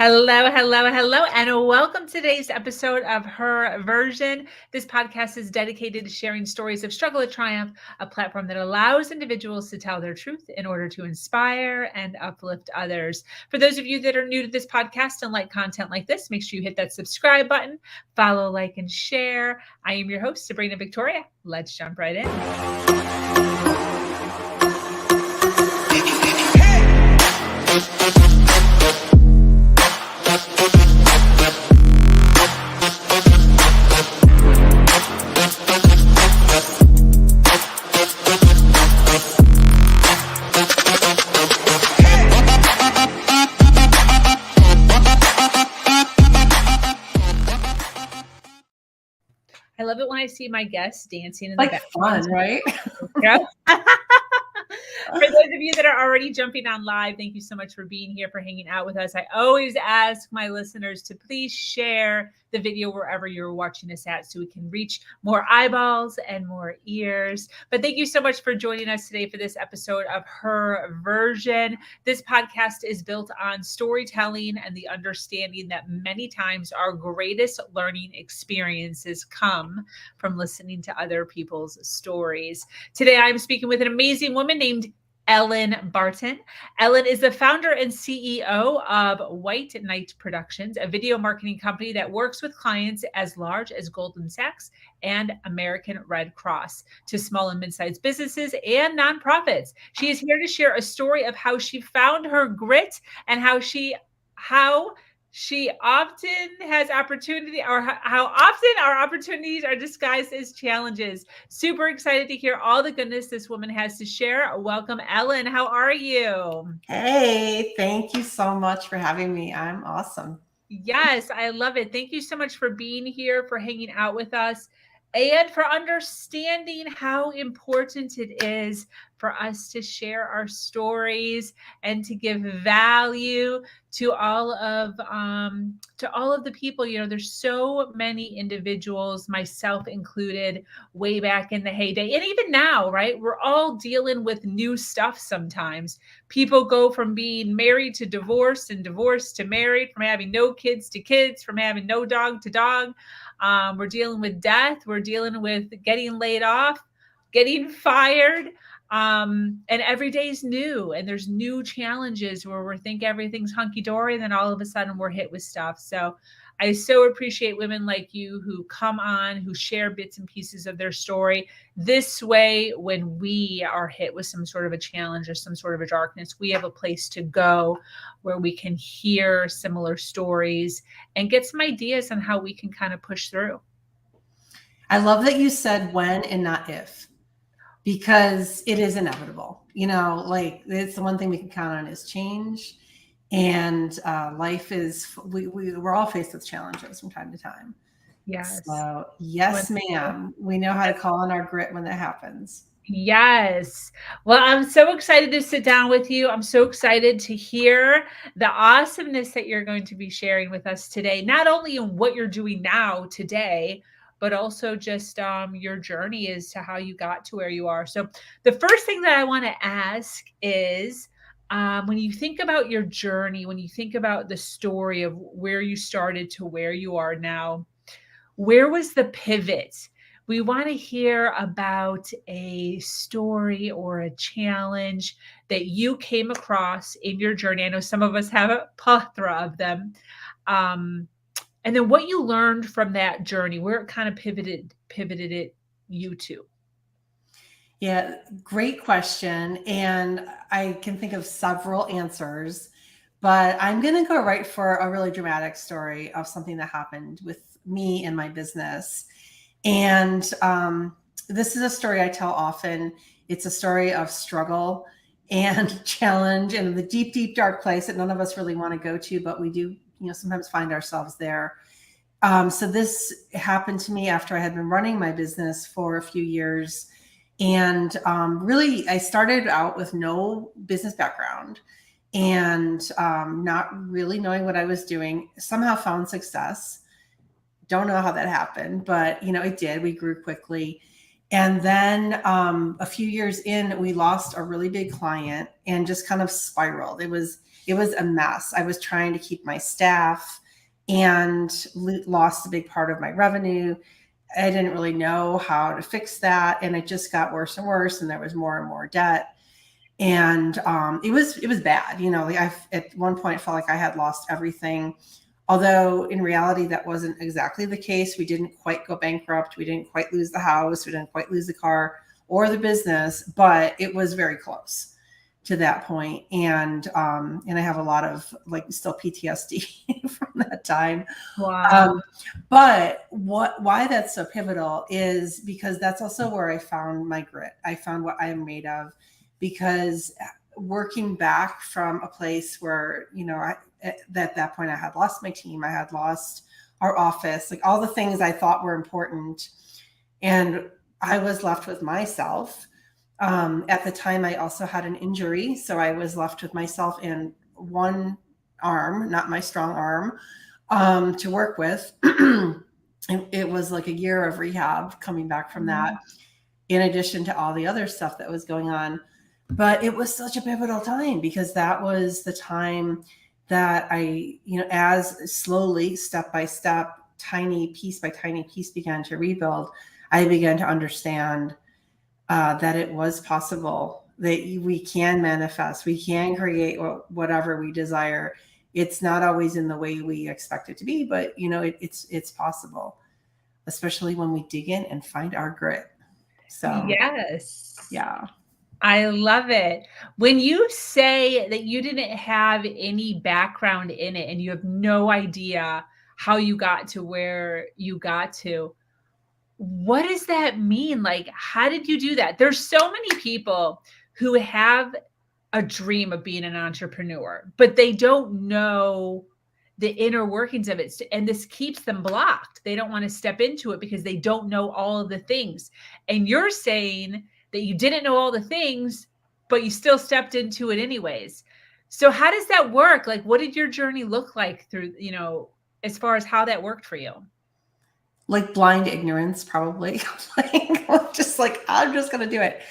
Hello, hello, hello, and welcome to today's episode of Her Version. This podcast is dedicated to sharing stories of struggle and triumph, a platform that allows individuals to tell their truth in order to inspire and uplift others. For those of you that are new to this podcast and like content like this, make sure you hit that subscribe button, follow, like, and share. I am your host, Sabrina Victoria. Let's jump right in. I love it when I see my guests dancing in the background. Fun, right? Yeah. For those of you that are already jumping on live, thank you so much for being here, for hanging out with us. I always ask my listeners to please share the video wherever you're watching us at so we can reach more eyeballs and more ears. But thank you so much for joining us today for this episode of Her Version. This podcast is built on storytelling and the understanding that many times our greatest learning experiences come from listening to other people's stories. Today, I'm speaking with an amazing woman named Elin Barton. Elin is the founder and CEO of White Knight Productions, a video marketing company that works with clients as large as Goldman Sachs and American Red Cross to small and mid-sized businesses and nonprofits. She is here to share a story of how she found her grit and how she often has opportunity, or how often our opportunities are disguised as challenges. Super excited to hear all the goodness this woman has to share. Welcome, Elin. How are you? Hey, thank you so much for having me. I'm awesome. Yes, I love it. Thank you so much for being here, for hanging out with us, and for understanding how important it is for us to share our stories and to give value to all of the people. You know, there's so many individuals, myself included, way back in the heyday, and even now, right? We're all dealing with new stuff sometimes. People go from being married to divorced and divorced to married, from having no kids to kids, from having no dog to dog. We're dealing with death. We're dealing with getting laid off, getting fired. And every day's new, and there's new challenges where we think everything's hunky-dory, and then all of a sudden we're hit with stuff. So I so appreciate women like you who come on, who share bits and pieces of their story. This way, when we are hit with some sort of a challenge or some sort of a darkness, we have a place to go where we can hear similar stories and get some ideas on how we can kind of push through. I love that you said when and not if, because it is inevitable. You know, like, it's the one thing we can count on is change. And life is, we're all faced with challenges from time to time. Yes. So yes, ma'am. We know how to call on our grit when that happens. Yes. Well, I'm so excited to sit down with you. I'm so excited to hear the awesomeness that you're going to be sharing with us today, not only in what you're doing now today, but also just your journey as to how you got to where you are. So the first thing that I want to ask is, when you think about your journey, when you think about the story of where you started to where you are now, where was the pivot? We want to hear about a story or a challenge that you came across in your journey. I know some of us have a plethora of them. And then what you learned from that journey, where it kind of pivoted it you to. Yeah, great question. And I can think of several answers, but I'm going to go right for a really dramatic story of something that happened with me and my business. And this is a story I tell often. It's a story of struggle and challenge and the deep, deep, dark place that none of us really want to go to, but we do, sometimes find ourselves there. So this happened to me after I had been running my business for a few years. And really, I started out with no business background and not really knowing what I was doing. Somehow found success. Don't know how that happened, but it did. We grew quickly. And then a few years in, we lost a really big client and just kind of spiraled. It was it was a mess. I was trying to keep my staff and lost a big part of my revenue. I didn't really know how to fix that. And it just got worse and worse. And there was more and more debt. And it was bad. You know, like at one point felt like I had lost everything. Although in reality, that wasn't exactly the case. We didn't quite go bankrupt. We didn't quite lose the house. We didn't quite lose the car or the business, but it was very close to that point. And I have a lot of like still PTSD from that time. Wow. But why that's so pivotal is because that's also where I found my grit. I found what I am made of, because working back from a place where, you know, at that point I had lost my team, I had lost our office, like all the things I thought were important. And I was left with myself. At the time, I also had an injury. So I was left with myself and one arm, not my strong arm, to work with. It was like a year of rehab coming back from that, in addition to all the other stuff that was going on. But it was such a pivotal time, because that was the time that I, you know, as slowly, step by step, tiny piece by tiny piece began to rebuild, I began to understand that it was possible, that we can manifest, we can create whatever we desire. It's not always in the way we expect it to be, but you know, it's possible, especially when we dig in and find our grit. So yes. yeah. I love it. When you say that you didn't have any background in it and you have no idea how you got to where you got to, what does that mean? Like, how did you do that? There's so many people who have a dream of being an entrepreneur, but they don't know the inner workings of it. And this keeps them blocked. They don't want to step into it because they don't know all of the things. And you're saying that you didn't know all the things, but you still stepped into it anyways. So how does that work? Like, what did your journey look like through, you know, as far as how that worked for you? Like blind ignorance, probably. Like, just like, I'm just going to do it.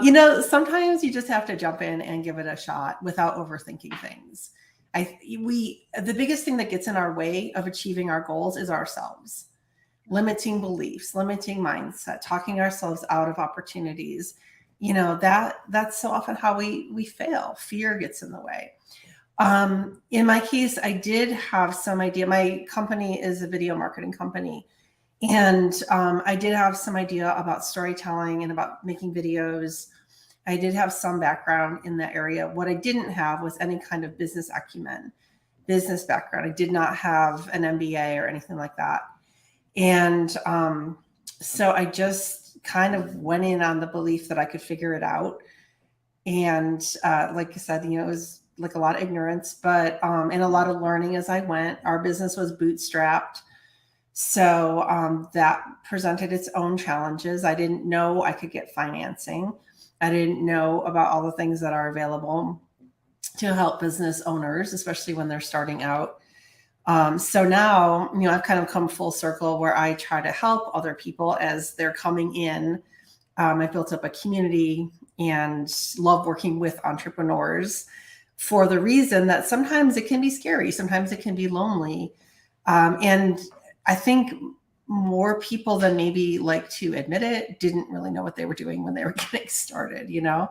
You know, sometimes you just have to jump in and give it a shot without overthinking things. The biggest thing that gets in our way of achieving our goals is ourselves. Limiting beliefs, limiting mindset, talking ourselves out of opportunities. You know, that's so often how we fail. Fear gets in the way. In my case, I did have some idea. My company is a video marketing company. And I did have some idea about storytelling and about making videos. I did have some background in that area. What I didn't have was any kind of business acumen, business background. I did not have an MBA or anything like that. And so I just kind of went in on the belief that I could figure it out. And like I said, you know, it was like a lot of ignorance, but and a lot of learning as I went. Our business was bootstrapped. So that presented its own challenges. I didn't know I could get financing. I didn't know about all the things that are available to help business owners, especially when they're starting out. So now, you know, I've kind of come full circle where I try to help other people as they're coming in. I've built up a community and love working with entrepreneurs, for the reason that sometimes it can be scary. Sometimes it can be lonely. And I think more people than maybe like to admit it didn't really know what they were doing when they were getting started, you know?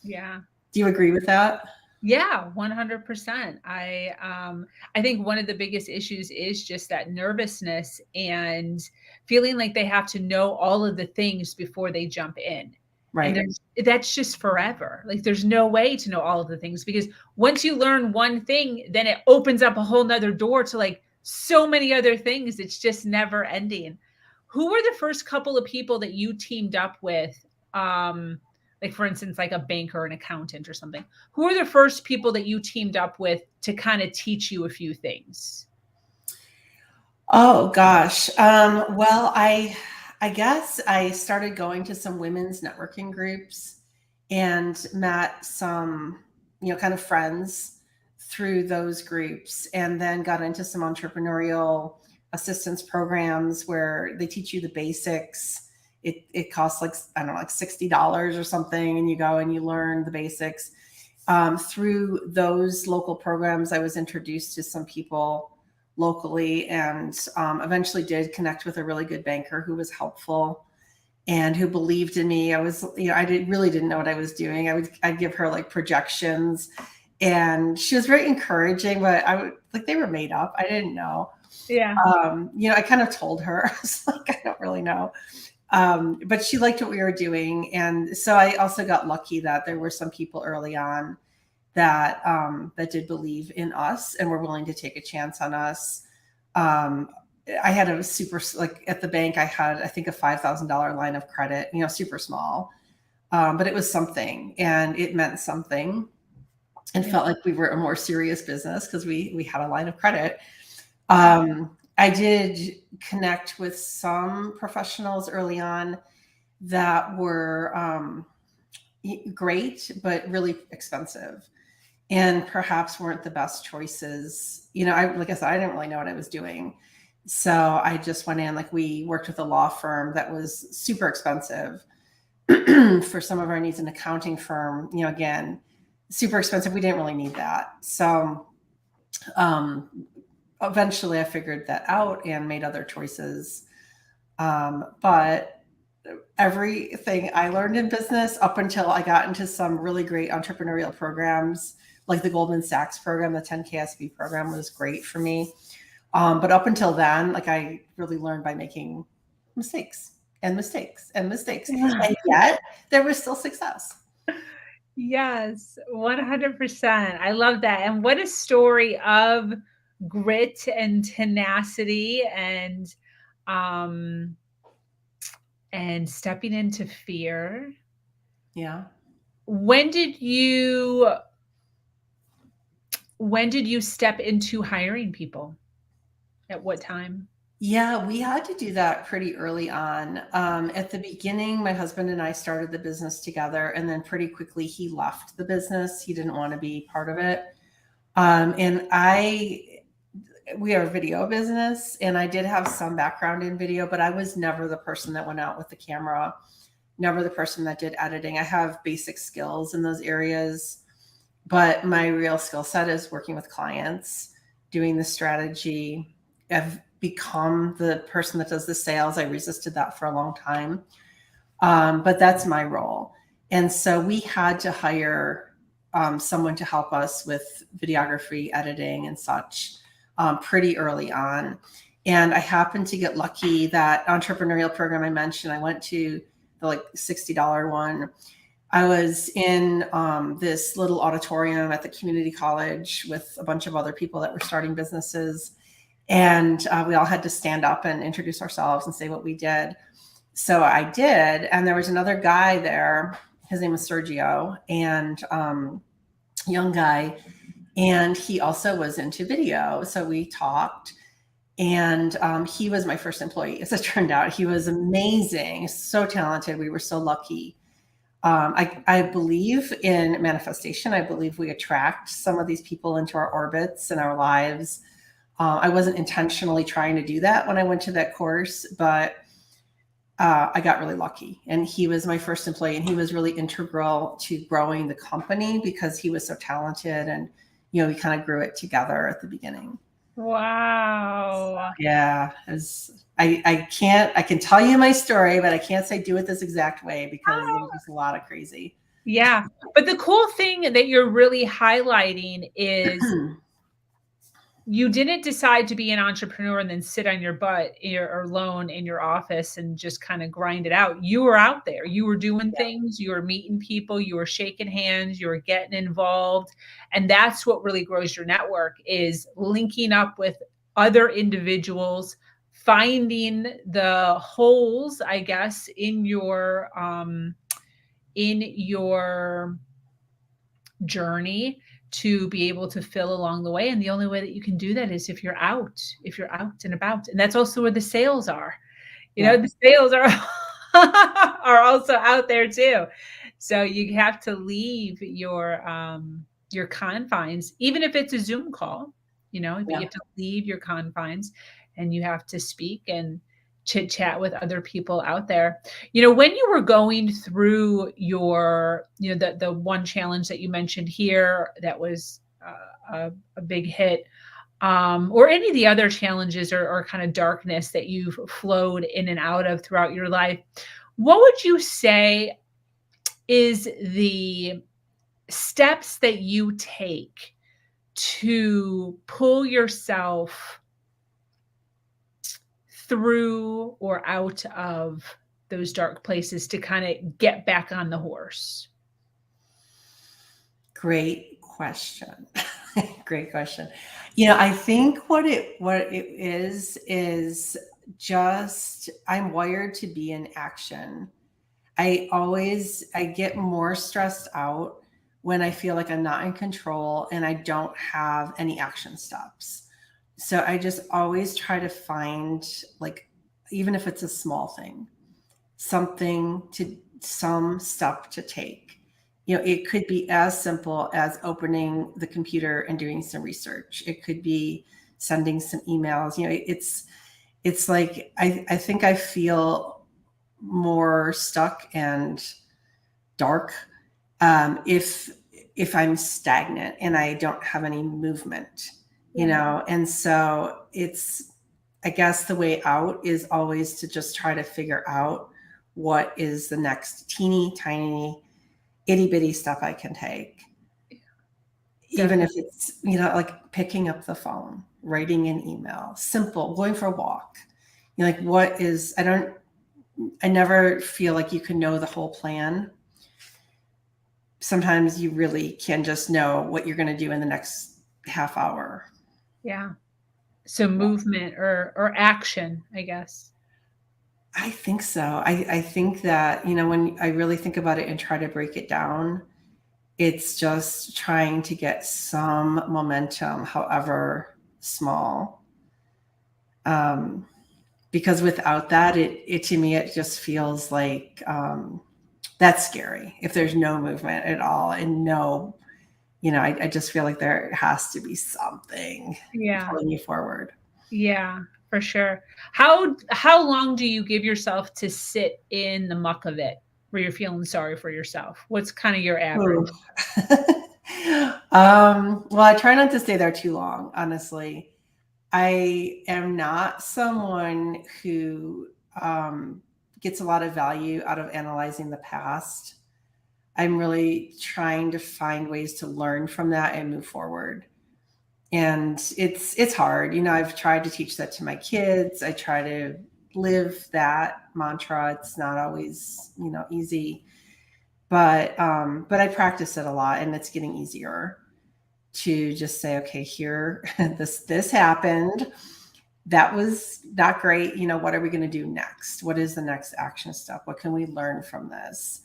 Yeah. Do you agree with that? Yeah, 100%. I think one of the biggest issues is just that nervousness and feeling like they have to know all of the things before they jump in. And Right. that's just forever. Like there's no way to know all of the things, because once you learn one thing, then it opens up a whole nother door to like so many other things. It's just never ending. Who were the first couple of people that you teamed up with? Like for instance, like a banker or an accountant or something. Who are the first people that you teamed up with to kind of teach you a few things? Oh gosh. Well, I guess I started going to some women's networking groups and met some, you know, kind of friends through those groups, and then got into some entrepreneurial assistance programs where they teach you the basics. It costs like, I don't know, like $60 or something, and you go and you learn the basics. Through those local programs, I was introduced to some people locally, and eventually did connect with a really good banker who was helpful and who believed in me. I was, I really didn't know what I was doing. I'd give her like projections, and she was very encouraging, but they were made up. I didn't know. Yeah. I kind of told her, I was like, I don't really know. But she liked what we were doing. And so I also got lucky that there were some people early on that did believe in us and were willing to take a chance on us. I had a super, like at the bank, I had, I think, a $5,000 line of credit, super small. But it was something, and it meant something, and felt like we were a more serious business because we had a line of credit. I did connect with some professionals early on that were great, but really expensive, and perhaps weren't the best choices. Like I said, I didn't really know what I was doing. So I just went in, like we worked with a law firm that was super expensive for some of our needs, an accounting firm, again, super expensive. We didn't really need that. So eventually I figured that out and made other choices. But everything I learned in business up until I got into some really great entrepreneurial programs, like the Goldman Sachs program, the 10KSB program was great for me. But up until then, like I really learned by making mistakes and mistakes and mistakes. And yet there was still success. Yes, 100%. I love that. And what a story of grit and tenacity um and stepping into fear. Yeah. When did you step into hiring people? At what time? Yeah, we had to do that pretty early on. At the beginning, my husband and I started the business together, and then pretty quickly he left the business. He didn't want to be part of it. And we are a video business, and I did have some background in video, but I was never the person that went out with the camera, never the person that did editing. I have basic skills in those areas, but my real skill set is working with clients, doing the strategy. I've become the person that does the sales. I resisted that for a long time. But that's my role. And so we had to hire someone to help us with videography, editing, and such pretty early on. And I happened to get lucky. That entrepreneurial program I mentioned, I went to the like $60 one. I was in this little auditorium at the community college with a bunch of other people that were starting businesses. And we all had to stand up and introduce ourselves and say what we did. So I did. And there was another guy there. His name was Sergio, and young guy. And he also was into video. So we talked, and he was my first employee. As it turned out, he was amazing, so talented. We were so lucky. I believe in manifestation. I believe we attract some of these people into our orbits and our lives. I wasn't intentionally trying to do that when I went to that course, but I got really lucky. And he was my first employee, and he was really integral to growing the company because he was so talented, and we kind of grew it together at the beginning. Wow. Yeah, I can tell you my story, but I can't say do it this exact way because there's just a lot of crazy. Yeah. But the cool thing that you're really highlighting is you didn't decide to be an entrepreneur and then sit on your butt or alone in your office and just kind of grind it out. You were out there. You were doing things. You were meeting people. You were shaking hands. You were getting involved. And that's what really grows your network, is linking up with other individuals, finding the holes, I guess, in your journey to be able to fill along the way. And the only way that you can do that is if you're out and about. And that's also where the sales are. The sales are are also out there too. So you have to leave your confines, even if it's a Zoom call, but you have to leave your confines, and you have to speak and chit chat with other people out there. When you were going through your, the one challenge that you mentioned here that was a big hit, or any of the other challenges or kind of darkness that you've flowed in and out of throughout your life, what would you say is the steps that you take to pull yourself through or out of those dark places to kind of get back on the horse? Great question. Great question. I think what it is just I'm wired to be in action. I get more stressed out when I feel like I'm not in control and I don't have any action steps. So I just always try to find, like, even if it's a small thing, some step to take. It could be as simple as opening the computer and doing some research. It could be sending some emails. It's like I think I feel more stuck and dark if I'm stagnant and I don't have any movement, and so I guess the way out is always to just try to figure out what is the next teeny tiny itty bitty step I can take. Even if it's, like picking up the phone, writing an email, simple, going for a walk. I never feel like you can know the whole plan. Sometimes you really can just know what you're going to do in the next half hour. Yeah. So movement or action, I guess. I think so. I think that, when I really think about it and try to break it down, it's just trying to get some momentum, however small. Because without that, to me, it just feels like that's scary. If there's no movement at all and no, I just feel like there has to be something pulling you forward. Yeah, for sure. How long do you give yourself to sit in the muck of it where you're feeling sorry for yourself? What's kind of your average? Well, I try not to stay there too long, honestly. I am not someone who gets a lot of value out of analyzing the past. I'm really trying to find ways to learn from that and move forward. And it's hard. I've tried to teach that to my kids. I try to live that mantra. It's not always, easy, but I practice it a lot, and it's getting easier to just say, okay, here, this happened. That was not great. What are we going to do next? What is the next action step? What can we learn from this?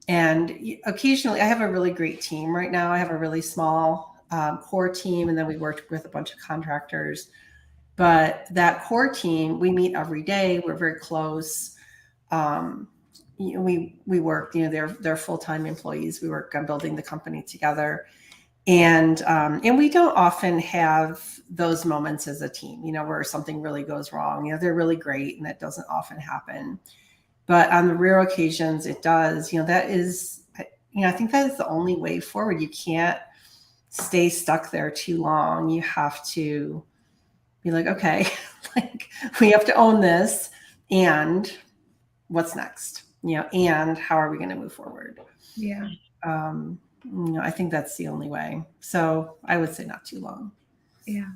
And occasionally, I have a really great team right now. I have a really small core team, and then we worked with a bunch of contractors. But that core team, we meet every day. We're very close. We work. They're full-time employees. We work on building the company together, and we don't often have those moments as a team. Where something really goes wrong. They're really great, and that doesn't often happen. But on the rare occasions it does. That is, I think that is the only way forward. You can't stay stuck there too long. You have to be like, okay, like we have to own this, and what's next? And how are we going to move forward? Yeah. I think that's the only way. So I would say not too long. Yeah.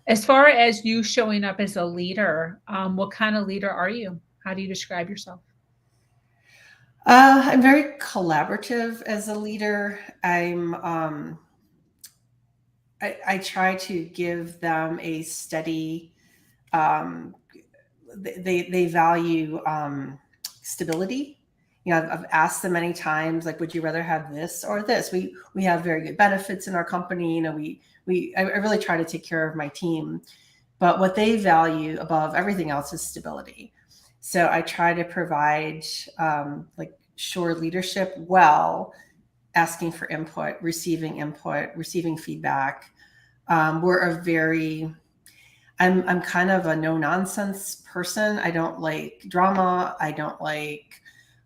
As far as you showing up as a leader, what kind of leader are you? How do you describe yourself? I'm very collaborative as a leader. I try to give them a steady, they value stability. I've asked them many times, like, would you rather have this or this? We have very good benefits in our company. I really try to take care of my team, but what they value above everything else is stability. So I try to provide like sure leadership, asking for input, receiving feedback. I'm kind of a no nonsense person. I don't like drama. I don't like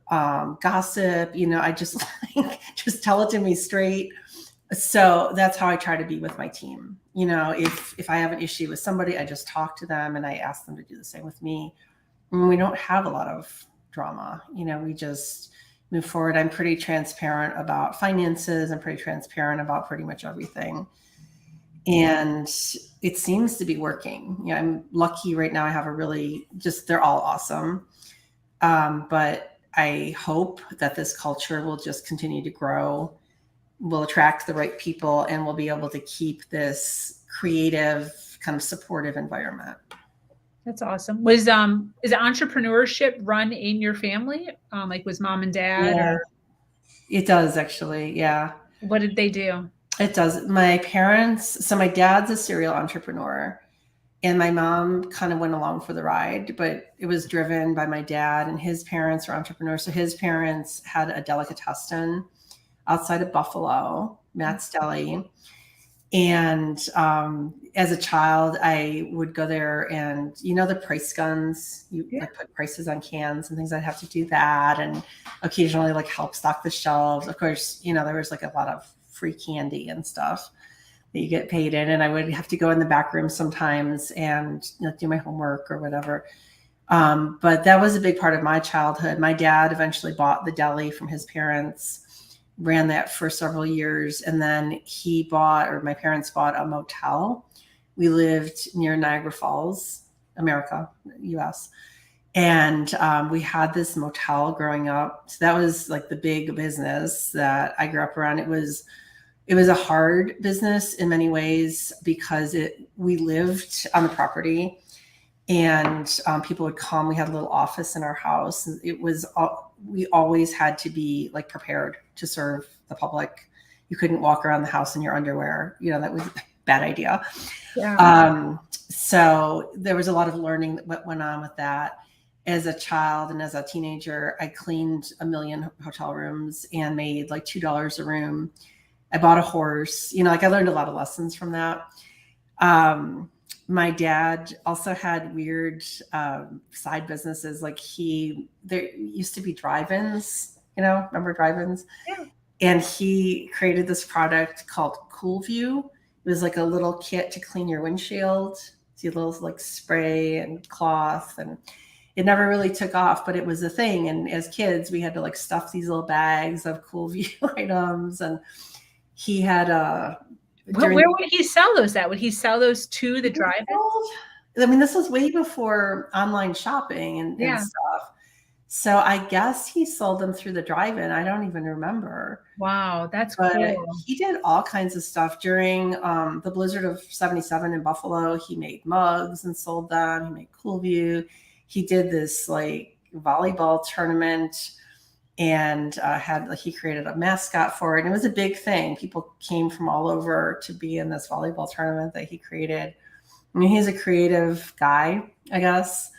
gossip. I just like, just tell it to me straight. So that's how I try to be with my team. If I have an issue with somebody, I just talk to them and I ask them to do the same with me. And we don't have a lot of drama. We just move forward. I'm pretty transparent about finances. I'm pretty transparent about pretty much everything. And it seems to be working. I'm lucky right now. I have they're all awesome. But I hope that this culture will just continue to grow, will attract the right people, and we'll be able to keep this creative, kind of supportive environment. That's awesome. Is entrepreneurship run in your family? Like was mom and dad Yeah, or it does actually. Yeah, what did they do? it does. My parents, so my dad's a serial entrepreneur and my mom kind of went along for the ride, but it was driven by my dad, and his parents are entrepreneurs. So his parents had a delicatessen outside of Buffalo, Matt's Deli. And as a child, I would go there and, the price guns, like put prices on cans and things. I'd have to do that, and occasionally like help stock the shelves. Of course, there was like a lot of free candy and stuff that you get paid in. And I would have to go in the back room sometimes and do my homework or whatever. But that was a big part of my childhood. My dad eventually bought the deli from his parents, ran that for several years. And then my parents bought a motel. We lived near Niagara Falls, America, US. And we had this motel growing up. So that was like the big business that I grew up around. It was a hard business in many ways because we lived on the property, and people would come. We had a little office in our house, and we always had to be like prepared to serve the public. You couldn't walk around the house in your underwear. That was a bad idea. Yeah. So there was a lot of learning that went on with that. As a child and as a teenager, I cleaned 1 million hotel rooms and made like $2 a room. I bought a horse. I learned a lot of lessons from that. My dad also had weird side businesses. Like there used to be drive-ins, remember drive-ins? Yeah. And he created this product called Cool View. It was like a little kit to clean your windshield. See a little like spray and cloth, and it never really took off, but it was a thing. And as kids, we had to like stuff these little bags of Cool View items. And he had where would he sell those at? Would he sell those to the drive-ins? I mean, this was way before online shopping and stuff. So I guess he sold them through the drive-in. I don't even remember. Wow, that's cool. He did all kinds of stuff during the blizzard of 77 in Buffalo. He made mugs and sold them. He made Cool View. He did this like volleyball tournament and he created a mascot for it. And it was a big thing. People came from all over to be in this volleyball tournament that he created. I mean, he's a creative guy, I guess.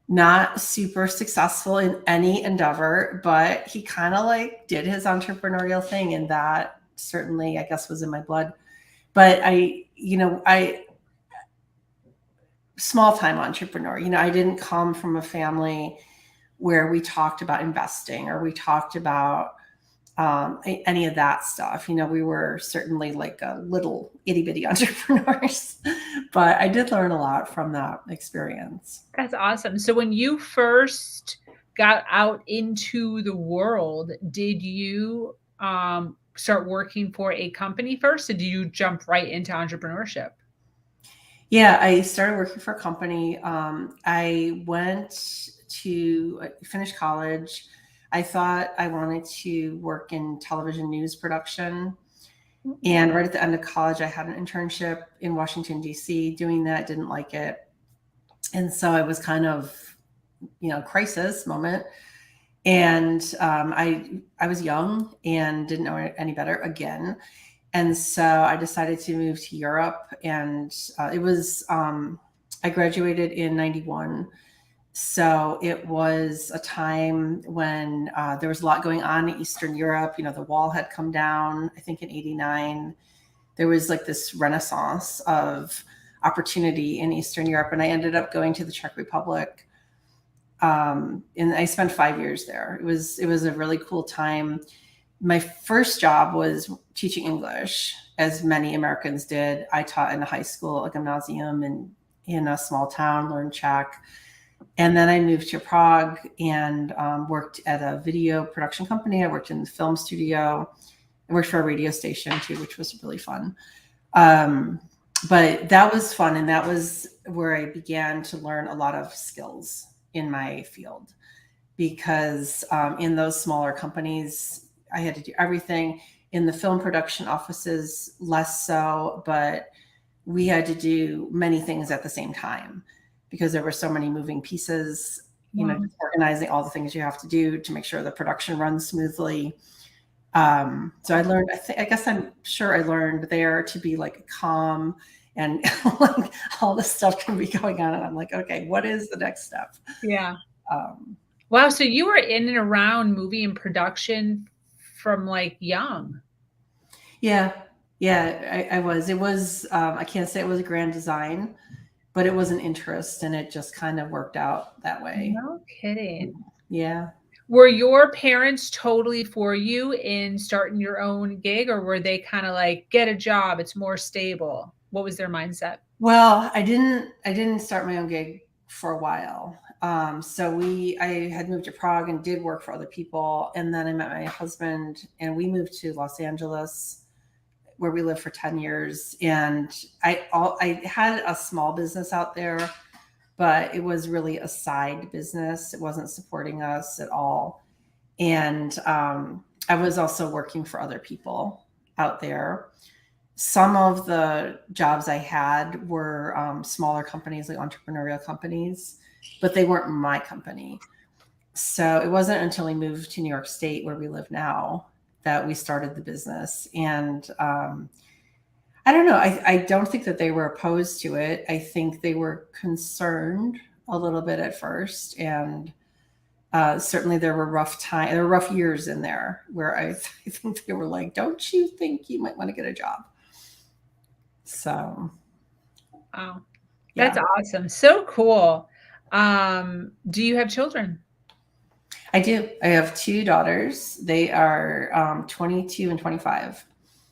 Not super successful in any endeavor, but he kind of like did his entrepreneurial thing, and that certainly, I guess, was in my blood. But small time entrepreneur. I didn't come from a family where we talked about investing or we talked about any of that stuff. We were certainly like a little itty bitty entrepreneurs, but I did learn a lot from that experience. That's awesome. So when you first got out into the world, did you start working for a company first, or did you jump right into entrepreneurship? Yeah, I started working for a company. I went to finish college. I thought I wanted to work in television news production. And right at the end of college, I had an internship in Washington, D.C. doing that, didn't like it. And so it was kind of, crisis moment. And I was young and didn't know any better again. And so I decided to move to Europe. And it was, I graduated in 91. So it was a time when there was a lot going on in Eastern Europe. The wall had come down, I think in 89. There was like this renaissance of opportunity in Eastern Europe, and I ended up going to the Czech Republic. And I spent 5 years there. It was a really cool time. My first job was teaching English, as many Americans did. I taught in a high school, a gymnasium in a small town, learned Czech. And then I moved to Prague and worked at a video production company. I worked in the film studio. I worked for a radio station too, which was really fun. But that was fun. And that was where I began to learn a lot of skills in my field, because in those smaller companies, I had to do everything. In the film production offices, less so, but we had to do many things at the same time because there were so many moving pieces, just organizing all the things you have to do to make sure the production runs smoothly. So I learned, I'm sure I learned there to be like calm and like all this stuff can be going on. And I'm like, okay, what is the next step? Yeah. Wow. So you were in and around movie and production from like young. Yeah. I was. It was, I can't say it was a grand design, but it was an interest, and it just kind of worked out that way. No kidding. Yeah. Were your parents totally for you in starting your own gig, or were they kind of like, get a job, it's more stable? What was their mindset? Well, I didn't start my own gig for a while. So I had moved to Prague and did work for other people. And then I met my husband and we moved to Los Angeles, where we lived for 10 years. And I had a small business out there, but it was really a side business. It wasn't supporting us at all. And I was also working for other people out there. Some of the jobs I had were smaller companies, like entrepreneurial companies, but they weren't my company. So it wasn't until we moved to New York State, where we live now, that we started the business. And I don't know. I don't think that they were opposed to it. I think they were concerned a little bit at first. And certainly there were rough years in there where I think they were like, don't you think you might want to get a job? So. Wow. That's awesome. So cool. Do you have children? I do. I have 2 daughters. They are 22 and 25.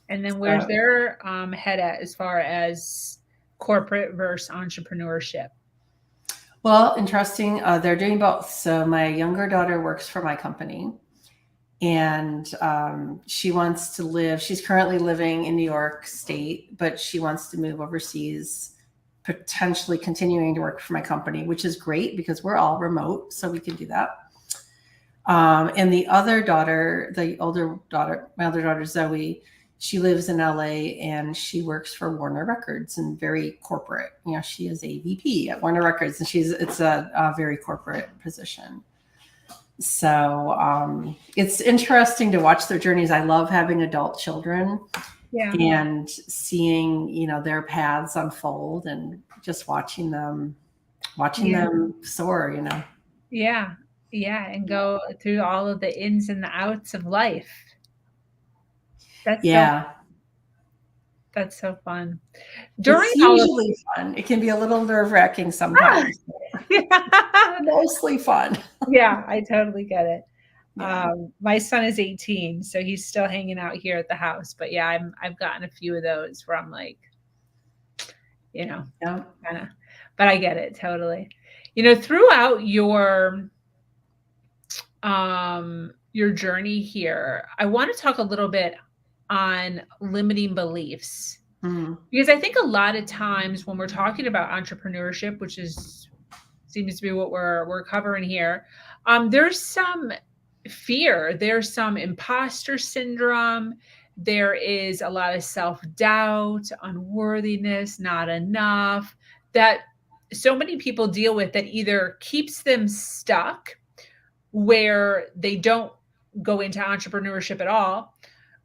And then where's their head at as far as corporate versus entrepreneurship? Well, interesting. They're doing both. So my younger daughter works for my company, and she wants to live. She's currently living in New York State, but she wants to move overseas, potentially continuing to work for my company, which is great because we're all remote, so we can do that. And the other daughter, my older daughter, Zoe, she lives in LA and she works for Warner Records and very corporate. She is a VP at Warner Records, and it's a very corporate position. So it's interesting to watch their journeys. I love having adult children and seeing, their paths unfold and just watching them soar, Yeah. Yeah. And go through all of the ins and the outs of life. That's so fun. It's usually fun. It can be a little nerve-wracking sometimes. Mostly fun. Yeah, I totally get it. Yeah. My son is 18, so he's still hanging out here at the house. But yeah, I've gotten a few of those where I'm like, kind of. But I get it totally. Throughout your journey here, I want to talk a little bit on limiting beliefs. Because I think a lot of times when we're talking about entrepreneurship, which seems to be what we're covering here, there's some fear, there's some imposter syndrome, there is a lot of self-doubt, unworthiness, not enough, that so many people deal with, that either keeps them stuck where they don't go into entrepreneurship at all,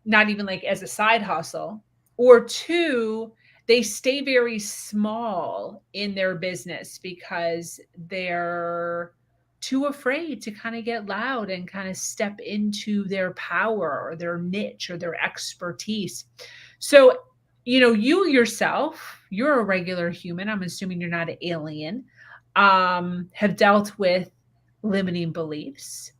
not even like as a side hustle, or 2, they stay very small in their business because they're too afraid to kind of get loud and kind of step into their power or their niche or their expertise. So, you yourself, you're a regular human. I'm assuming you're not an alien, have dealt with limiting beliefs.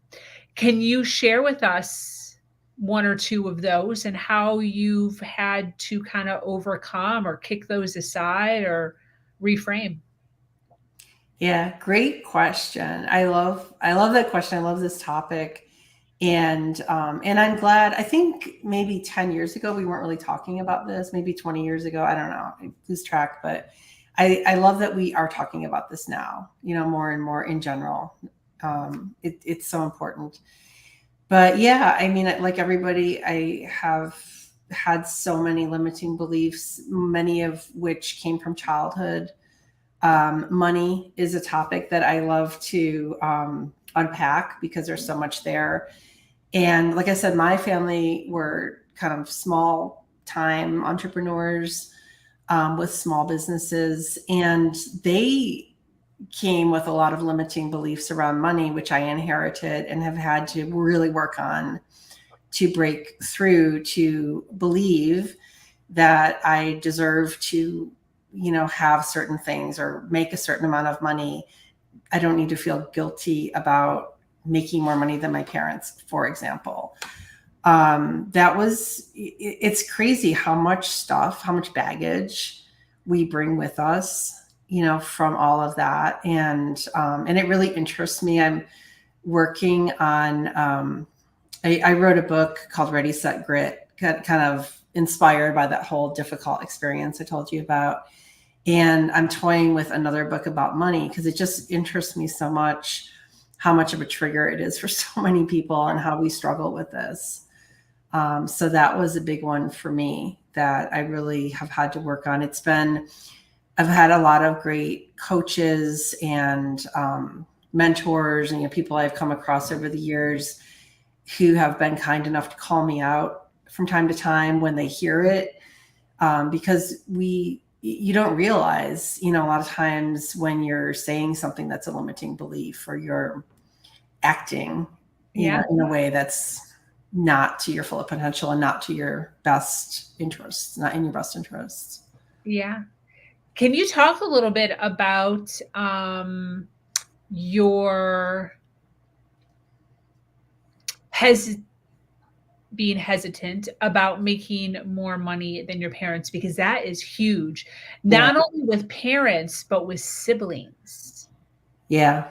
Can you share with us one or two of those and how you've had to kind of overcome or kick those aside or reframe? Yeah, great question. I love that question. I love this topic. And I'm glad. I think maybe 10 years ago we weren't really talking about this, maybe 20 years ago. I don't know. I lose track, but I love that we are talking about this now, more and more in general. It's so important. But yeah, I mean, like everybody, I have had so many limiting beliefs, many of which came from childhood. Money is a topic that I love to unpack because there's so much there. And like I said, my family were kind of small time entrepreneurs with small businesses, and they came with a lot of limiting beliefs around money, which I inherited and have had to really work on to break through to believe that I deserve to, have certain things or make a certain amount of money. I don't need to feel guilty about making more money than my parents, for example. It's crazy how much stuff, how much baggage we bring with us, from all of that. And it really interests me. I'm working on, I wrote a book called Ready, Set, Grit, kind of inspired by that whole difficult experience I told you about. And I'm toying with another book about money because it just interests me so much how much of a trigger it is for so many people and how we struggle with this. So that was a big one for me that I really have had to work on. I've had a lot of great coaches and mentors and people I've come across over the years who have been kind enough to call me out from time to time when they hear it, because you don't realize, a lot of times when you're saying something that's a limiting belief or you're acting, Yeah. in a way that's not to your full potential and not to your best interests, not in your best interests. Yeah. Can you talk a little bit about your being hesitant about making more money than your parents? Because that is huge, Yeah. not only with parents, but with siblings. Yeah.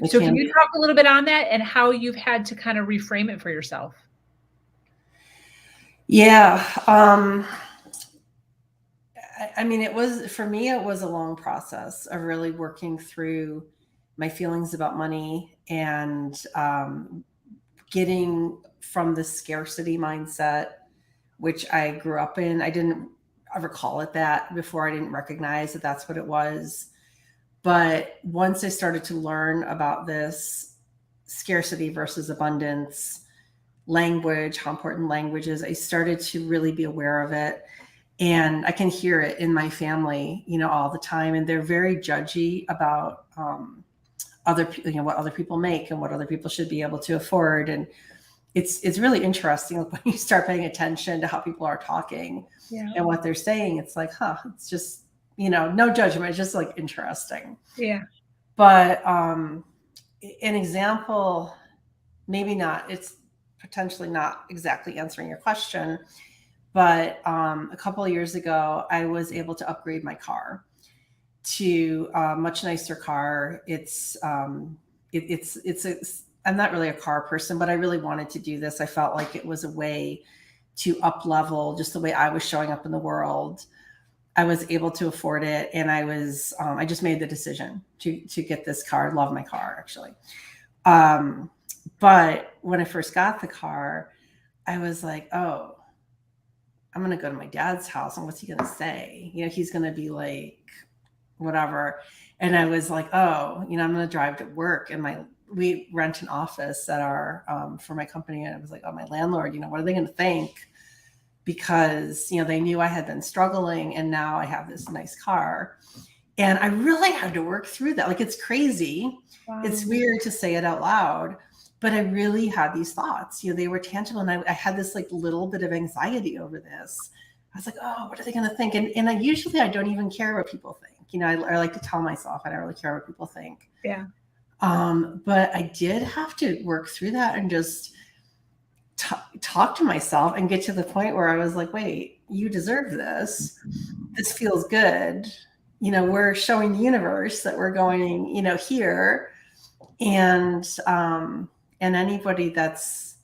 So can you talk a little bit on that and how you've had to kind of reframe it for yourself? Yeah. I mean, for me, it was a long process of really working through my feelings about money and getting from the scarcity mindset, which I grew up in. I didn't ever call it that before. I didn't recognize that that's what it was. But once I started to learn about this scarcity versus abundance language, how important language is, I started to really be aware of it. And I can hear it in my family, all the time. And they're very judgy about what other people make and what other people should be able to afford. And it's really interesting when you start paying attention to how people are talking and what they're saying. It's like, it's just, no judgment. It's just like interesting. Yeah. But an example, maybe not, it's potentially not exactly answering your question, but a couple of years ago, I was able to upgrade my car to a much nicer car. I'm not really a car person, but I really wanted to do this. I felt like it was a way to up level just the way I was showing up in the world. I was able to afford it. And I just made the decision to get this car. I love my car, actually. But when I first got the car, I was like, oh, I'm going to go to my dad's house. And what's he going to say? He's going to be like, whatever. And I was like, oh, I'm going to drive to work. And we rent an office for my company. And I was like, oh, my landlord, what are they going to think? Because, they knew I had been struggling and now I have this nice car. And I really had to work through that. Like, it's crazy. Wow. It's weird to say it out loud, but I really had these thoughts, they were tangible. And I had this like little bit of anxiety over this I was like, oh, what are they going to think? And I don't even care what people think. I like to tell myself I don't really care what people think. Yeah. But I did have to work through that and just talk to myself and get to the point where I was like, wait, you deserve this. This feels good. We're showing the universe that we're going, here. And anybody that's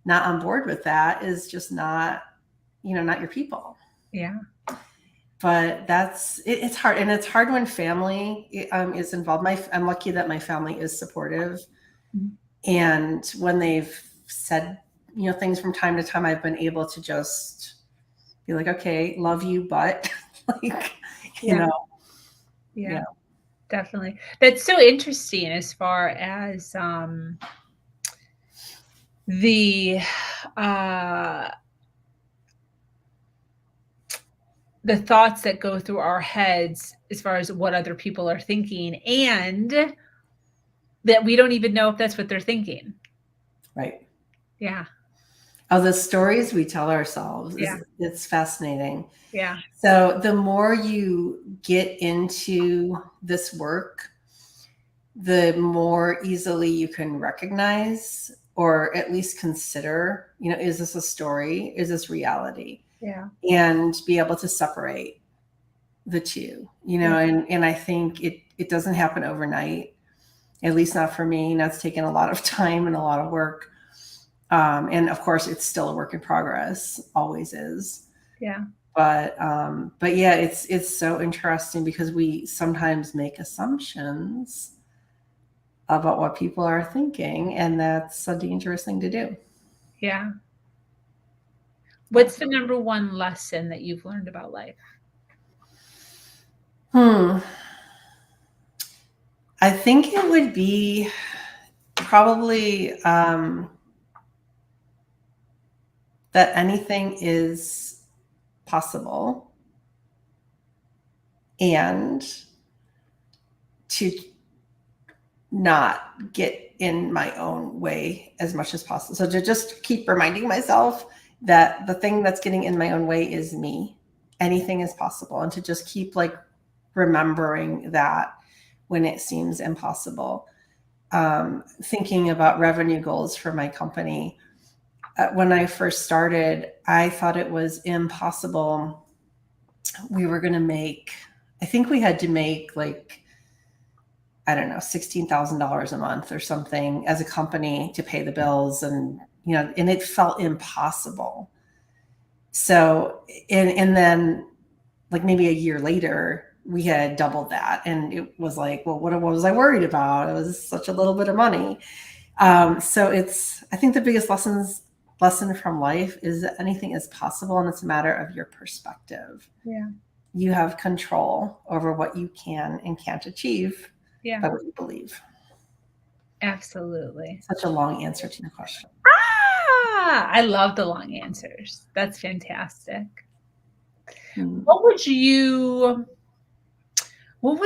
not on board with that is just not your people. Yeah. But it's hard. And it's hard when family is involved. I'm lucky that my family is supportive. Mm-hmm. And when they've said, things from time to time, I've been able to just be like, okay, love you, but Yeah, definitely. That's so interesting as far as the thoughts that go through our heads as far as what other people are thinking, and that we don't even know if that's what they're thinking. Right. Yeah. Oh, the stories we tell ourselves, it's fascinating. Yeah. So the more you get into this work, the more easily you can recognize or at least consider, is this a story? Is this reality? Yeah. And be able to separate the two, and I think it doesn't happen overnight, at least not for me. That's taken a lot of time and a lot of work. And of course it's still a work in progress, always is. Yeah. But yeah, it's so interesting because we sometimes make assumptions about what people are thinking, and that's a dangerous thing to do. Yeah. What's the number one lesson that you've learned about life? I think it would be probably that anything is possible, and to not get in my own way as much as possible. So to just keep reminding myself that the thing that's getting in my own way is me. Anything is possible. And to just keep remembering that when it seems impossible. Thinking about revenue goals for my company. When I first started, I thought it was impossible. We were going to make, I think we had to make I don't know, $16,000 a month or something as a company to pay the bills. And, and it felt impossible. So, and then maybe a year later, we had doubled that. And it was like, well, what was I worried about? It was such a little bit of money. So I think the biggest lesson from life is that anything is possible, and it's a matter of your perspective. Yeah. You have control over what you can and can't achieve. Yeah. By what you believe. Absolutely. Such a long answer to your question. I love the long answers. That's fantastic. What would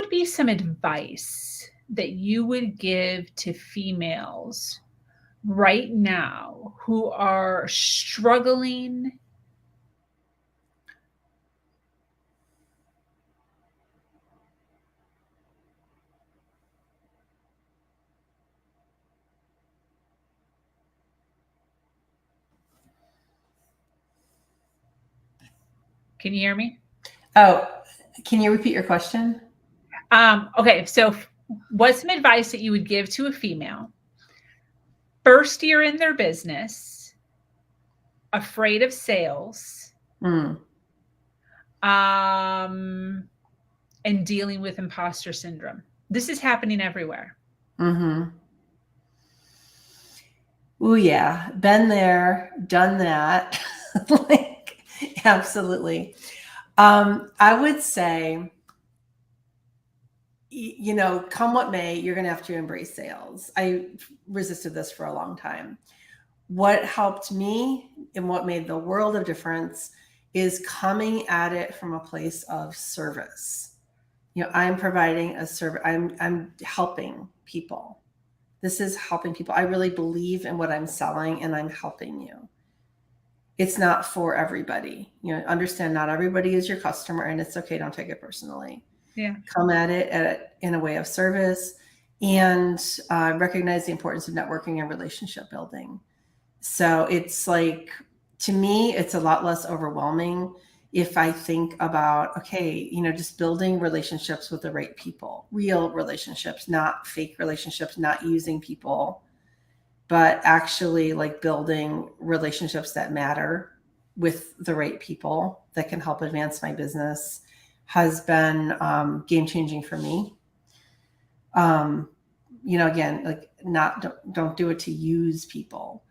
be some advice that you would give to females right now who are struggling Can you hear me? Oh, can you repeat your question? Okay, so what's some advice that you would give to a female first year in their business, afraid of sales, and dealing with imposter syndrome? This is happening everywhere. Mm-hmm. Oh yeah, been there, done that. Absolutely. I would say, come what may, you're going to have to embrace sales. I resisted this for a long time. What helped me and what made the world of difference is coming at it from a place of service. I'm providing a service. I'm helping people. This is helping people. I really believe in what I'm selling, and I'm helping you. it's not for everybody. Understand not everybody is your customer, and it's okay. Don't take it personally. Yeah. Come at it in a way of service, and recognize the importance of networking and relationship building. So it's like, to me, it's a lot less overwhelming if I think about, okay, just building relationships with the right people, real relationships, not fake relationships, not using people, but actually like building relationships that matter with the right people that can help advance my business has been game changing for me. Again, like don't do it to use people,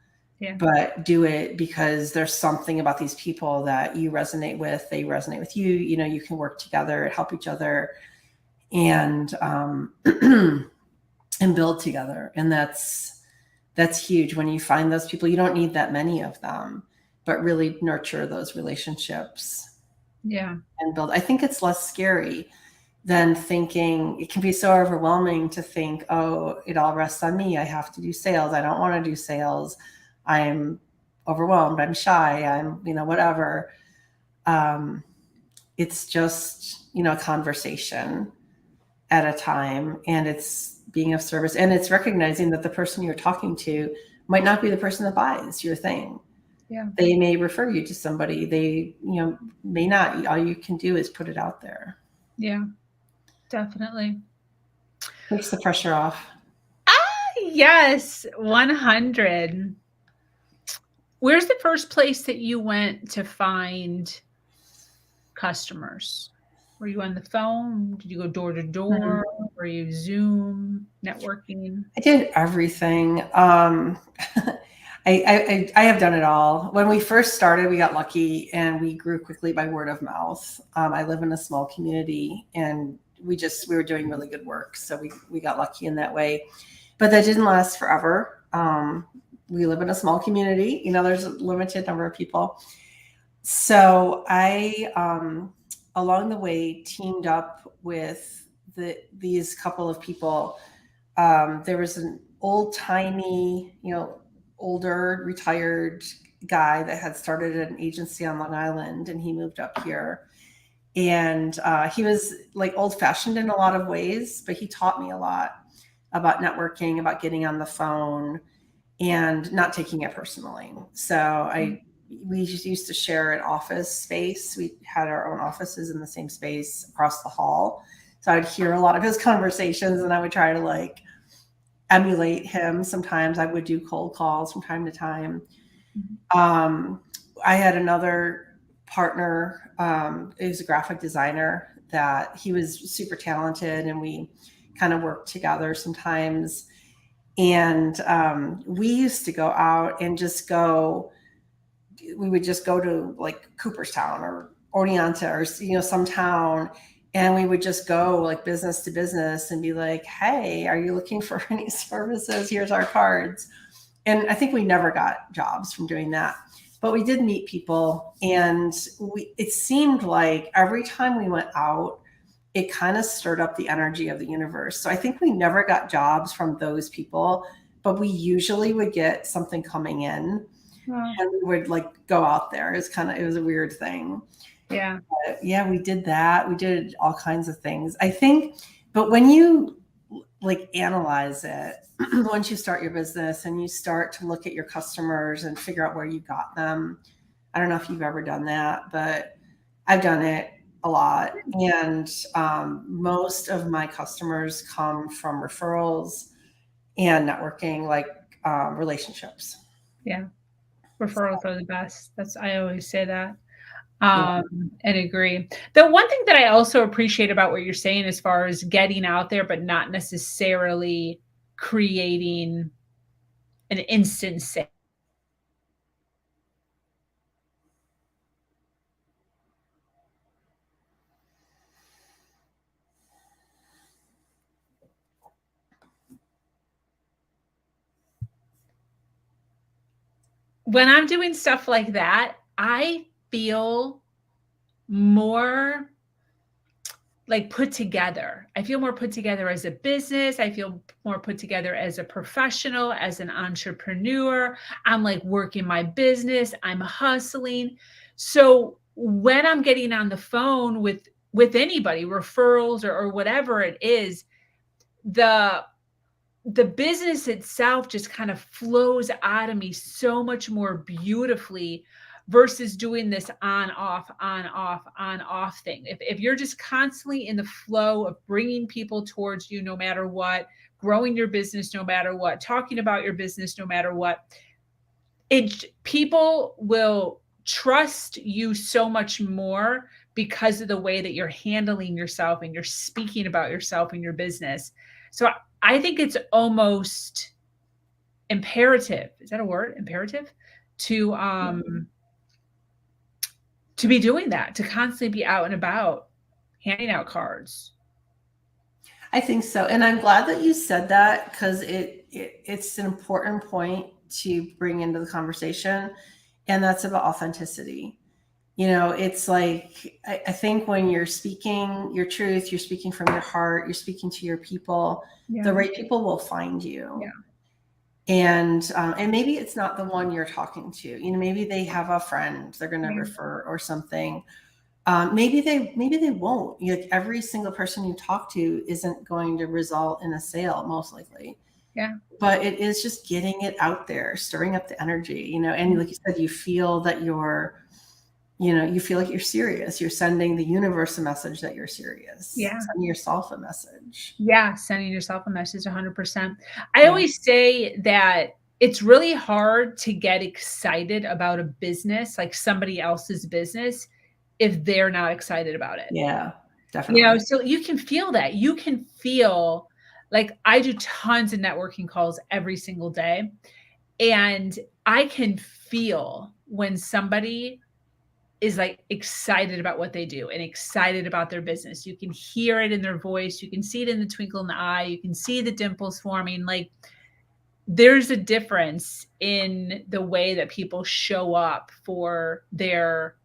but do it because there's something about these people that you resonate with, they resonate with you. You can work together, help each other, and and build together. And that's huge. When you find those people, you don't need that many of them, but really nurture those relationships. Yeah. And build. I think it's less scary than thinking. It can be so overwhelming to think, oh, it all rests on me. I have to do sales. I don't want to do sales. I'm overwhelmed. I'm shy. I'm, whatever. It's just, a conversation at a time, and it's being of service, and it's recognizing that the person you're talking to might not be the person that buys your thing. Yeah. They may refer you to somebody. They, may not. All you can do is put it out there. Yeah, definitely. Takes the pressure off. Yes, 100. Where's the first place that you went to find customers? Were you on the phone? Did you go door to door? Were you Zoom networking? I did everything. I have done it all. When we first started, we got lucky and we grew quickly by word of mouth. I live in a small community, and we were doing really good work. So we got lucky in that way, but that didn't last forever. We live in a small community, there's a limited number of people. So I, along the way, teamed up with these couple of people. There was an old-timey, older retired guy that had started an agency on Long Island, and he moved up here. And he was like old-fashioned in a lot of ways, but he taught me a lot about networking, about getting on the phone, and not taking it personally. So we just used to share an office space. We had our own offices in the same space across the hall. So I'd hear a lot of his conversations, and I would try to like emulate him. Sometimes I would do cold calls from time to time. I had another partner, he was a graphic designer, that he was super talented, and we kind of worked together sometimes. And we used to go out and we would just go to like Cooperstown or Oneonta or, some town. And we would just go like business to business and be like, hey, are you looking for any services? Here's our cards. And I think we never got jobs from doing that, but we did meet people. And it seemed like every time we went out, it kind of stirred up the energy of the universe. So I think we never got jobs from those people, but we usually would get something coming in. Wow. And we would like go out there. It was a weird thing. Yeah. But yeah, we did that. We did all kinds of things, I think. But when you like analyze it, once you start your business and you start to look at your customers and figure out where you got them, I don't know if you've ever done that, but I've done it a lot. And most of my customers come from referrals and networking, like relationships. Yeah. Referrals are the best. I always say that. And agree. The one thing that I also appreciate about what you're saying as far as getting out there, but not necessarily creating an instant sale. When I'm doing stuff like that, I feel more like put together. I feel more put together as a business. I feel more put together as a professional, as an entrepreneur. I'm like working my business. I'm hustling. So when I'm getting on the phone with anybody, referrals or whatever it is, the business itself just kind of flows out of me so much more beautifully versus doing this on off thing. If you're just constantly in the flow of bringing people towards you no matter what, growing your business no matter what, talking about your business no matter what, people will trust you so much more because of the way that you're handling yourself and you're speaking about yourself and your business. So I think it's almost imperative. Is that a word? Imperative to be doing that, to constantly be out and about, handing out cards. I think so. And I'm glad that you said that, because it's an important point to bring into the conversation. And that's about authenticity. It's like, I think when you're speaking your truth, you're speaking from your heart, you're speaking to your people, the right people will find you. Yeah. And maybe it's not the one you're talking to, maybe they have a friend they're going to refer or something. Maybe they won't. Like, every single person you talk to isn't going to result in a sale, most likely. Yeah. But it is just getting it out there, stirring up the energy, and like you said, you feel that you feel like you're serious. You're sending the universe a message that you're serious. Yeah. Sending yourself a message. Yeah. Sending yourself a message 100%. I always say that it's really hard to get excited about a business, like somebody else's business, if they're not excited about it. Yeah, definitely. So you can feel that. You can feel, like, I do tons of networking calls every single day, and I can feel when somebody is like excited about what they do and excited about their business. You can hear it in their voice. You can see it in the twinkle in the eye. You can see the dimples forming. Like, there's a difference in the way that people show up for their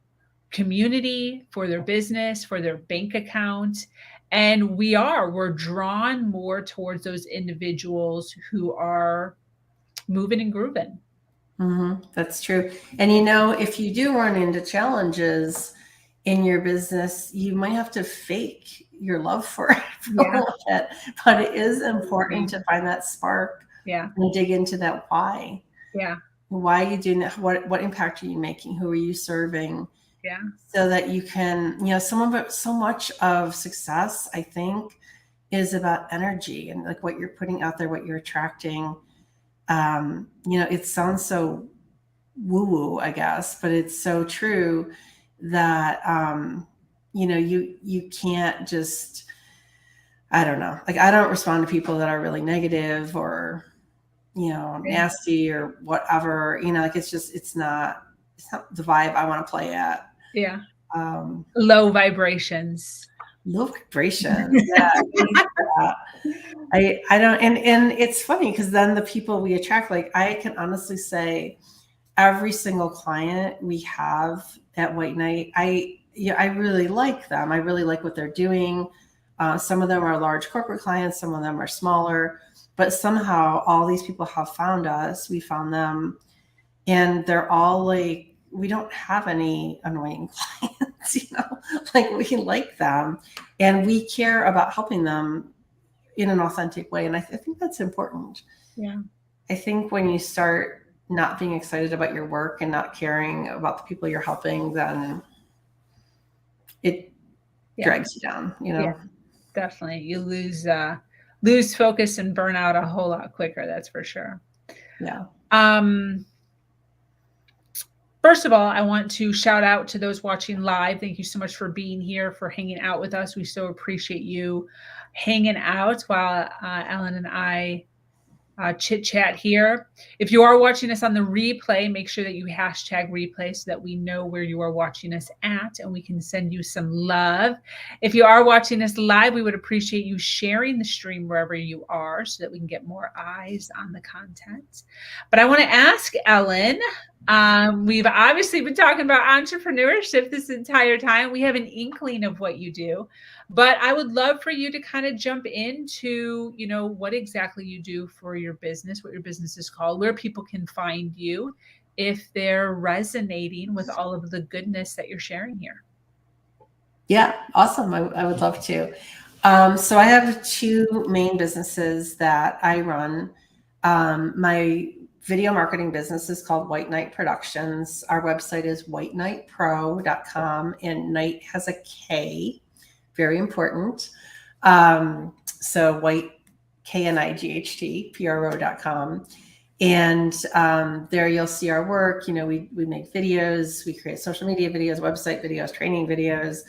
community, for their business, for their bank account. And we're drawn more towards those individuals who are moving and grooving. Mm-hmm. That's true. And if you do run into challenges in your business, you might have to fake your love for it for a little bit. But it is important to find that spark. Yeah. And dig into that why. Yeah. Why are you doing that? What impact are you making? Who are you serving? Yeah. So that you can, so much of success, I think, is about energy and like what you're putting out there, what you're attracting. It sounds so woo-woo, I guess, but it's so true that, you can't just, I don't know. Like, I don't respond to people that are really negative or, nasty or whatever, like, it's not the vibe I want to play at. Yeah. Low vibrations. Low vibrations. Yeah. I don't, and it's funny because then the people we attract, like, I can honestly say every single client we have at White Knight, I really like them. I really like what they're doing. Some of them are large corporate clients, some of them are smaller, but somehow all these people have found us. We found them, and they're all like, we don't have any annoying clients, like, we like them and we care about helping them in an authentic way. And I think that's important. Yeah. I think when you start not being excited about your work and not caring about the people you're helping, then it drags you down, Yeah, definitely. You lose focus and burn out a whole lot quicker. That's for sure. Yeah. First of all, I want to shout out to those watching live. Thank you so much for being here, for hanging out with us. We so appreciate you hanging out while Ellen and I chit chat here. If you are watching us on the replay, make sure that you hashtag replay so that we know where you are watching us at and we can send you some love. If you are watching us live, we would appreciate you sharing the stream wherever you are so that we can get more eyes on the content. But I want to ask Ellen, we've obviously been talking about entrepreneurship this entire time. We have an inkling of what you do, But I would love for you to kind of jump into, what exactly you do for your business, what your business is called, where people can find you if they're resonating with all of the goodness that you're sharing here. Yeah, awesome. I would love to. So I have two main businesses that I run. My video marketing business is called White Knight Productions. Our website is whiteknightpro.com, and Knight has a K, very important. So white, KNIGHT, pro.com. And there you'll see our work. We make videos, we create social media videos, website videos, training videos,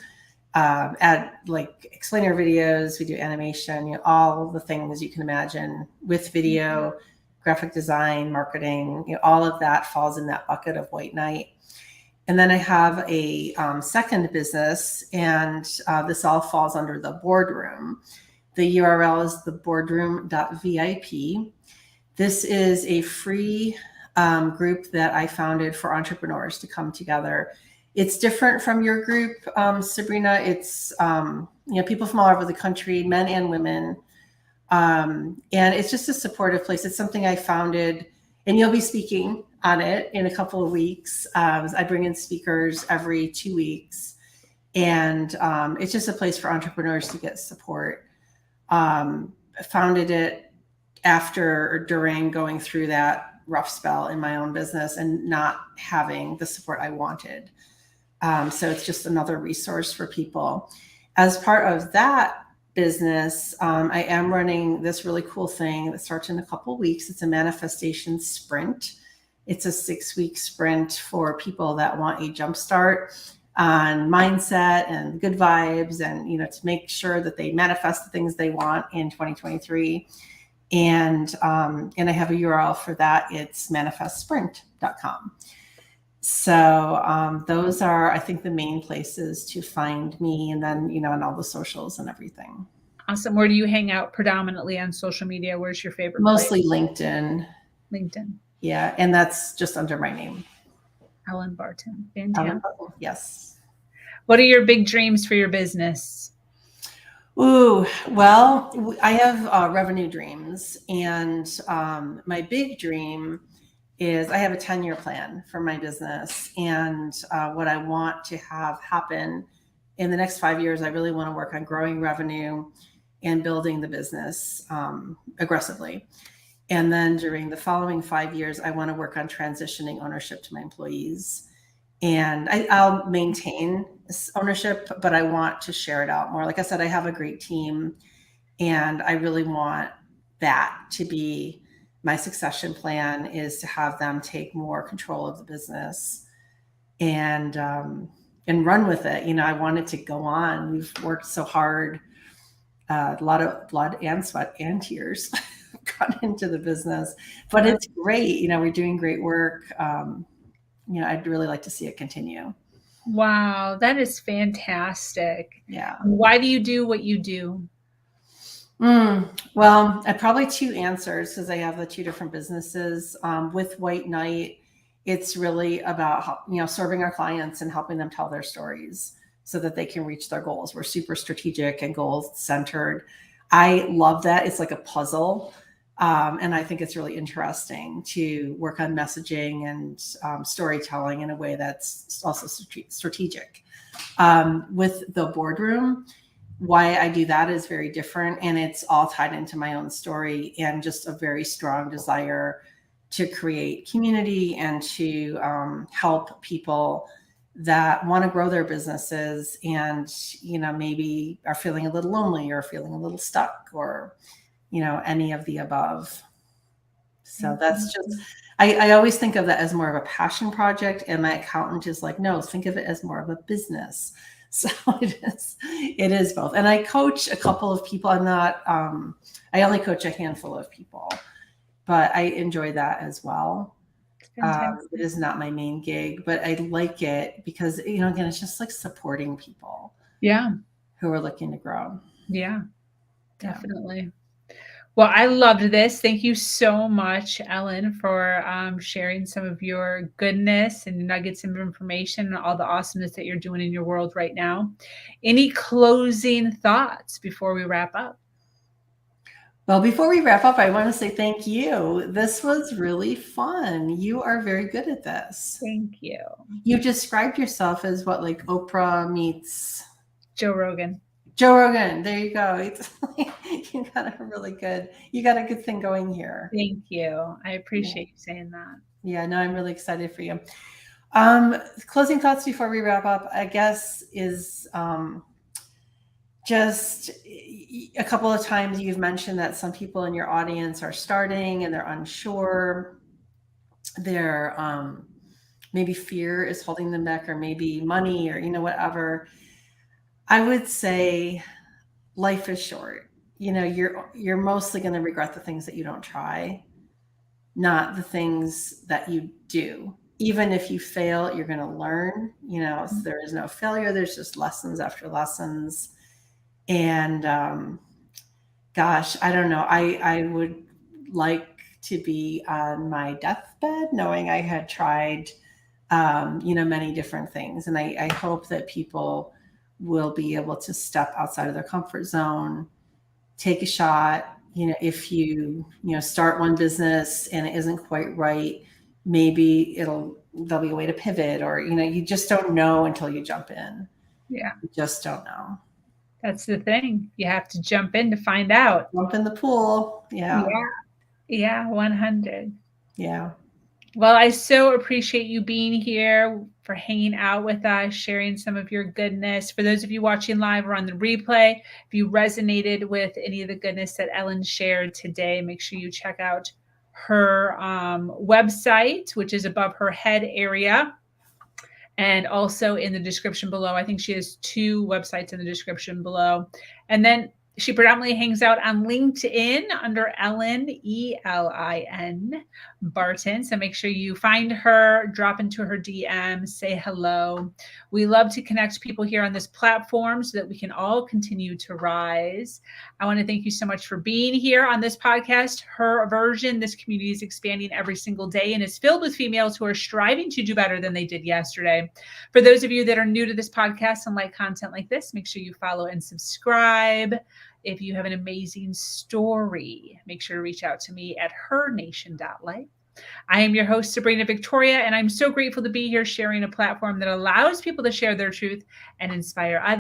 add like explainer videos, we do animation, all the things you can imagine with video, graphic design, marketing, all of that falls in that bucket of White Knight. And then I have a second business, and this all falls under the boardroom. The URL is theboardroom.vip. This is a free group that I founded for entrepreneurs to come together. It's different from your group, Sabrina. It's people from all over the country, men and women. And it's just a supportive place. It's something I founded, and you'll be speaking on it in a couple of weeks. I bring in speakers every 2 weeks, and it's just a place for entrepreneurs to get support. Founded it after or during going through that rough spell in my own business and not having the support I wanted. So it's just another resource for people. As part of that business, I am running this really cool thing that starts in a couple of weeks. It's a manifestation sprint. It's a 6-week sprint for people that want a jump start on mindset and good vibes, and to make sure that they manifest the things they want in 2023. And I have a URL for that. It's manifestsprint.com. So those are, I think, the main places to find me, and then, on all the socials and everything. Awesome. Where do you hang out predominantly on social media? Where's your favorite Mostly place? LinkedIn. LinkedIn. Yeah. And that's just under my name. Elin Barton. Fantastic. Yes. What are your big dreams for your business? Ooh, well, I have revenue dreams, and my big dream is I have a 10-year plan for my business, and what I want to have happen in the next 5 years, I really want to work on growing revenue and building the business aggressively. And then during the following 5 years, I want to work on transitioning ownership to my employees. And I'll maintain ownership, but I want to share it out more. Like I said, I have a great team, and I really want that to be my succession plan, is to have them take more control of the business and run with it. I want it to go on. We've worked so hard, a lot of blood and sweat and tears gone into the business, but it's great. We're doing great work. I'd really like to see it continue. Wow, that is fantastic. Yeah. Why do you do what you do? Well, I probably two answers, because I have the two different businesses. With White Knight, it's really about serving our clients and helping them tell their stories so that they can reach their goals. We're super strategic and goal centered. I love that. It's like a puzzle. And I think it's really interesting to work on messaging and storytelling in a way that's also strategic. With the boardroom, why I do that is very different, and it's all tied into my own story and just a very strong desire to create community and to help people that want to grow their businesses and maybe are feeling a little lonely or feeling a little stuck, or any of the above. So that's just, I always think of that as more of a passion project, and my accountant is like, no, think of it as more of a business. So it is both. And I coach a couple of people. I'm not, I only coach a handful of people, but I enjoy that as well. It is not my main gig, but I like it because, again, it's just like supporting people. Yeah. Who are looking to grow. Yeah, definitely. Well, I loved this. Thank you so much, Ellen, for sharing some of your goodness and nuggets of information and all the awesomeness that you're doing in your world right now. Any closing thoughts before we wrap up? Well, before we wrap up, I want to say thank you. This was really fun. You are very good at this. Thank you. You described yourself as what, like Oprah meets Joe Rogan. Joe Rogan. There you go. You got a good thing going here. Thank you. I appreciate you saying that. Yeah, no, I'm really excited for you. Closing thoughts before we wrap up, I guess, is just a couple of times you've mentioned that some people in your audience are starting and they're unsure. They're maybe fear is holding them back, or maybe money, or whatever. I would say life is short. You're mostly going to regret the things that you don't try, not the things that you do. Even if you fail, you're going to learn. So there is no failure. There's just lessons after lessons. And gosh, I don't know. I would like to be on my deathbed knowing I had tried, many different things. And I hope that people will be able to step outside of their comfort zone, take a shot. If you start one business and it isn't quite right, maybe there'll be a way to pivot, or you just don't know until you jump in. Yeah, you just don't know. That's the thing. You have to jump in to find out. Jump in the pool. Yeah. 100. Yeah. Well, I so appreciate you being here, for hanging out with us, sharing some of your goodness. For those of you watching live or on the replay, if you resonated with any of the goodness that Ellen shared today, make sure you check out her website, which is above her head area, and also in the description below. I think she has 2 websites in the description below. And then she predominantly hangs out on LinkedIn under Elin, Elin Barton. So make sure you find her, drop into her DM, say hello. We love to connect people here on this platform so that we can all continue to rise. I want to thank you so much for being here on this podcast. Her version, this community is expanding every single day and is filled with females who are striving to do better than they did yesterday. For those of you that are new to this podcast and like content like this, make sure you follow and subscribe. If you have an amazing story, make sure to reach out to me at hernation.life. I am your host, Sabrina Victoria, and I'm so grateful to be here sharing a platform that allows people to share their truth and inspire others.